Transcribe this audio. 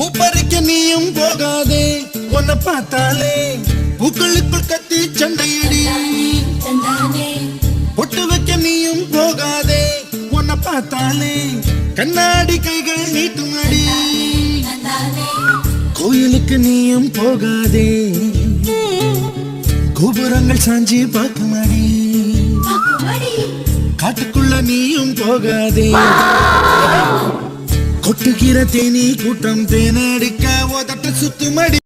பூப்பறிக்க நீயும் போகாதே, உன்னை பார்த்தாலே பூக்களுக்குள் கத்தி சண்டையடி. பொட்டு வைக்க நீயும் போகாதே, உன்னை பார்த்தாலே கண்ணாடி கைகள் நீட்டும் அடி. கோயிலுக்கு நீயும் போகாதே, கோபுரங்கள் சாஞ்சி பார்க்கும் அடி. காட்டுக்குள்ள நீயும் போகாதே, கொட்டுகிற தேனி கூட்டம் தேனடிக்க உதட்ட சுத்துமடி.